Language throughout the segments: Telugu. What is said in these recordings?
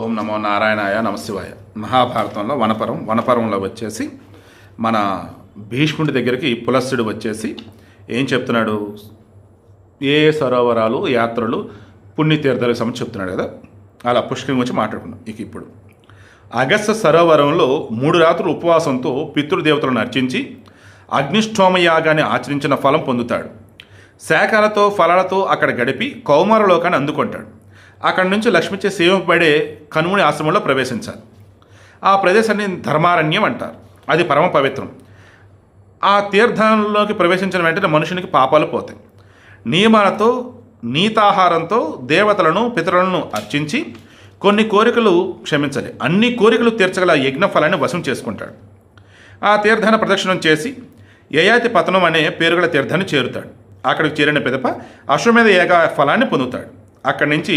ఓం నమో నారాయణాయ నమశివాయ. మహాభారతంలో వనపరంలో వచ్చేసి మన భీష్ముడి దగ్గరికి పులస్సుడు వచ్చేసి ఏం చెప్తున్నాడు, ఏ సరోవరాలు యాత్రలు పుణ్యతీర్థాలకు సంబంధించి చెప్తున్నాడు కదా. అలా పుష్కరం గురించి మాట్లాడుకున్నాం. ఇప్పుడు అగస్త్య సరోవరంలో 3 రాత్రులు ఉపవాసంతో పితృదేవతలను అర్చించి అగ్నిష్టోమయాగాన్ని ఆచరించిన ఫలం పొందుతాడు. శాఖలతో ఫలాలతో అక్కడ గడిపి కౌమారలోకాన్ని అందుకుంటాడు. అక్కడి నుంచి లక్ష్మిచే సేవింపబడే కనుముని ఆశ్రమంలో ప్రవేశించాలి. ఆ ప్రదేశాన్ని ధర్మారణ్యం అంటారు. అది పరమ పవిత్రం. ఆ తీర్థంలోకి ప్రవేశించిన వెంటనే మనుషునికి పాపాలు పోతాయి. నియమాలతో నీతాహారంతో దేవతలను పితరులను అర్చించి కొన్ని కోరికలు క్షమించాలి. అన్ని కోరికలు తీర్చగల యజ్ఞ ఫలాన్ని వశం చేసుకుంటాడు. ఆ తీర్థాన్ని ప్రదక్షిణం చేసి యయాతి పతనం అనే పేరుగల తీర్థాన్ని చేరుతాడు. అక్కడికి చేరిన పిదప అశ్వమేధ యాగ ఫలాన్ని పొందుతాడు. అక్కడి నుంచి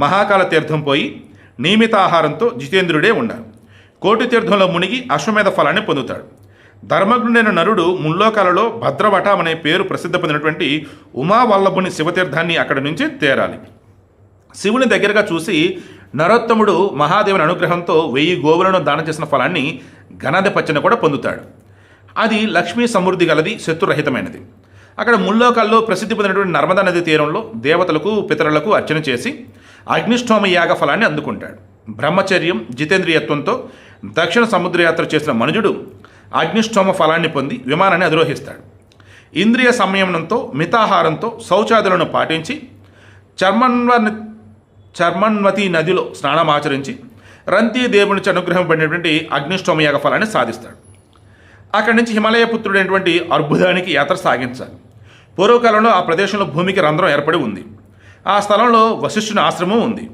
మహాకాల తీర్థం పోయి నియమిత ఆహారంతో జితేంద్రుడే ఉండాలి. కోటి తీర్థంలో మునిగి అశ్వమేధ ఫలాన్ని పొందుతాడు. ధర్మజ్ఞుడైన నరుడు ముల్లోకాలలో భద్రవటం అనే పేరు ప్రసిద్ధ పొందినటువంటి ఉమావల్లభుని శివతీర్థాన్ని అక్కడి నుంచి తేరాలి. శివుని దగ్గరగా చూసి నరోత్తముడు మహాదేవుని అనుగ్రహంతో 1000 గోవులను దానం చేసిన ఫలాన్ని ఘనాధిపత్యను కూడా పొందుతాడు. అది లక్ష్మీ సమృద్ధి గలది, శత్రురహితమైనది. అక్కడ ముల్లోకాల్లో ప్రసిద్ధి పొందినటువంటి నర్మదా నది తీరంలో దేవతలకు పితరులకు అర్చన చేసి అగ్నిష్టోమ యాగ ఫలాన్ని అందుకుంటాడు. బ్రహ్మచర్యం జితేంద్రియత్వంతో దక్షిణ సముద్రయాత్ర చేసిన మనుజుడు అగ్నిష్టోమ ఫలాన్ని పొంది విమానాన్ని అధిరోహిస్తాడు. ఇంద్రియ సంయమనంతో మితాహారంతో శౌచాదులను పాటించి చర్మన్వతి నదిలో స్నానమాచరించి రంతి దేవుని నుంచి అనుగ్రహం పడినటువంటి అగ్నిష్టోమయాగ ఫలాన్ని సాధిస్తాడు. అక్కడి నుంచి హిమాలయ పుత్రుడైనటువంటి అర్బుదానికి యాత్ర సాగించాలి. పూర్వకాలంలో ఆ ప్రదేశంలో భూమికి రంధ్రం ఏర్పడి ఉంది. ఆ స్థలంలో వశిష్ఠుని ఆశ్రమం ఉంది.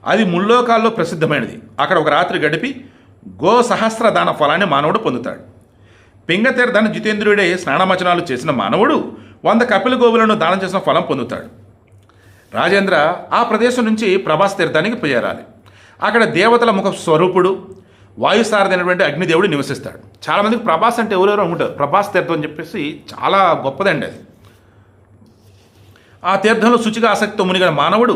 అది ముల్లోకాల్లో ప్రసిద్ధమైనది. అక్కడ ఒక రాత్రి గడిపి సహస్రదాన ఫలాన్ని మానవుడు పొందుతాడు. పింగతీర్థాన్ని జితేంద్రుడే స్నానమచనాలు చేసిన మానవుడు 100 కపిల గోవులను దానం చేసిన ఫలం పొందుతాడు. రాజేంద్ర, ఆ ప్రదేశం నుంచి ప్రభాస్ తీర్థానికి చేరాలి. అక్కడ దేవతల ముఖ స్వరూపుడు వాయుసారథైనటువంటి అగ్నిదేవుడు నివసిస్తాడు. చాలామందికి ప్రభాస్ అంటే ఎవరెవరో ఉంటారు. ప్రభాస్ తీర్థం అని చెప్పేసి చాలా గొప్పదండి అది. ఆ తీర్థంలో శుచిగా ఆసక్తితో మునిగిన మానవుడు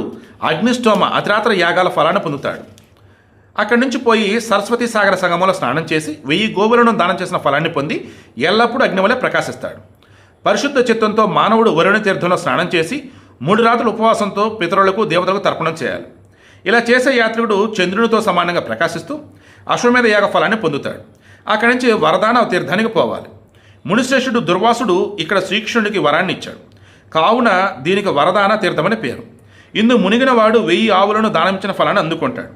అగ్నిష్టోమ అతిరాత్ర యాగాల ఫలాన్ని పొందుతాడు. అక్కడి నుంచి పోయి సరస్వతి సాగర సంగమంలో స్నానం చేసి 1000 గోవులను దానం చేసిన ఫలాన్ని పొంది ఎల్లప్పుడూ అగ్నివలే ప్రకాశిస్తాడు. పరిశుద్ధ చిత్తంతో మానవుడు వరుణ తీర్థంలో స్నానం చేసి 3 రాత్రుల ఉపవాసంతో పితరులకు దేవతలకు తర్పణం చేయాలి. ఇలా చేసే యాత్రికుడు చంద్రునితో సమానంగా ప్రకాశిస్తూ అశ్వమేధ యాగ ఫలాన్ని పొందుతాడు. అక్కడి నుంచి వరదాన తీర్థానికి పోవాలి. మునిశ్రేష్ఠుడు దుర్వాసుడు ఇక్కడ శ్రీకృష్ణుడికి వరాన్ని ఇచ్చాడు. కావున దీనికి వరదాన తీర్థమని పేరు. ఇందు మునిగిన వాడు 1000 ఆవులను దానమిచ్చిన ఫలాన్ని అందుకుంటాడు.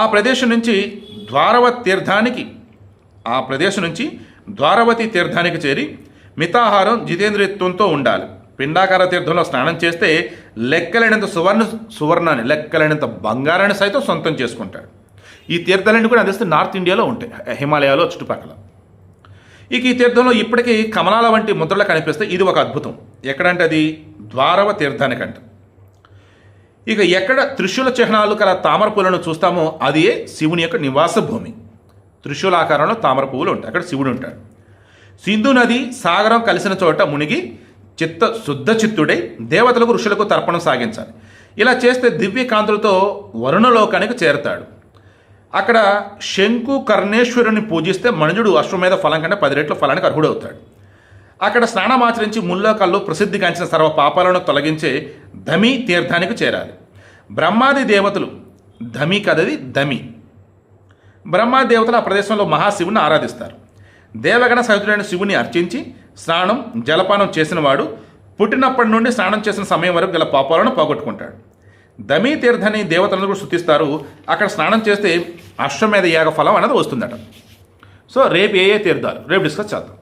ఆ ప్రదేశం నుంచి ద్వారవతి తీర్థానికి చేరి మితాహారం జితేంద్రియత్వంతో ఉండాలి. పిండాకార తీర్థంలో స్నానం చేస్తే లెక్కలేనంత లెక్కలేనంత బంగారాన్ని సైతం సొంతం చేసుకుంటాడు. ఈ తీర్థాలన్నీ కూడా అందిస్తే నార్త్ ఇండియాలో ఉంటాయి, హిమాలయాలో చుట్టుపక్కల. ఈ తీర్థంలో ఇప్పటికీ కమలాల వంటి ముద్రలు కనిపిస్తే ఇది ఒక అద్భుతం. ఎక్కడంటే అది ద్వారవ తీర్థానికంట. ఎక్కడ త్రిశూల చిహ్నాలు కల తామర పూలను చూస్తామో అది శివుని యొక్క నివాస భూమి. త్రిశూల ఆకారంలో తామర పువ్వులు ఉంటాయి. అక్కడ శివుడు ఉంటాడు. సింధు నది సాగరం కలిసిన చోట మునిగి శుద్ధ చిత్తుడై దేవతలకు ఋషులకు తర్పణం సాగించాలి. ఇలా చేస్తే దివ్య కాంతులతో వరుణలోకానికి చేరతాడు. అక్కడ శంకు కర్ణేశ్వరుని పూజిస్తే మనుజుడు అశ్వమేధ ఫలం కంటే 10 రెట్ల ఫలానికి అర్హుడవుతాడు. అక్కడ స్నానమాచరించి ముల్లోకాల్లో ప్రసిద్ధిగాంచిన సర్వ పాపాలను తొలగించే ధమి తీర్థానికి చేరాలి. బ్రహ్మాది దేవతలు బ్రహ్మాది దేవతలు ఆ ప్రదేశంలో మహాశివుని ఆరాధిస్తారు. దేవగణ సహితుడైన శివుని అర్చించి స్నానం జలపానం చేసిన వాడు పుట్టినప్పటి నుండి స్నానం చేసిన సమయం వరకు గల పాపాలను పోగొట్టుకుంటాడు. దమీ తీర్థాన్ని దేవతలను కూడా స్తుతిస్తారు. అక్కడ స్నానం చేస్తే అశ్వమేధ యాగ ఫలం అనేది వస్తుందట. సో రేపు ఏ తీర్థాలు రేపు డిస్కస్ చేద్దాం.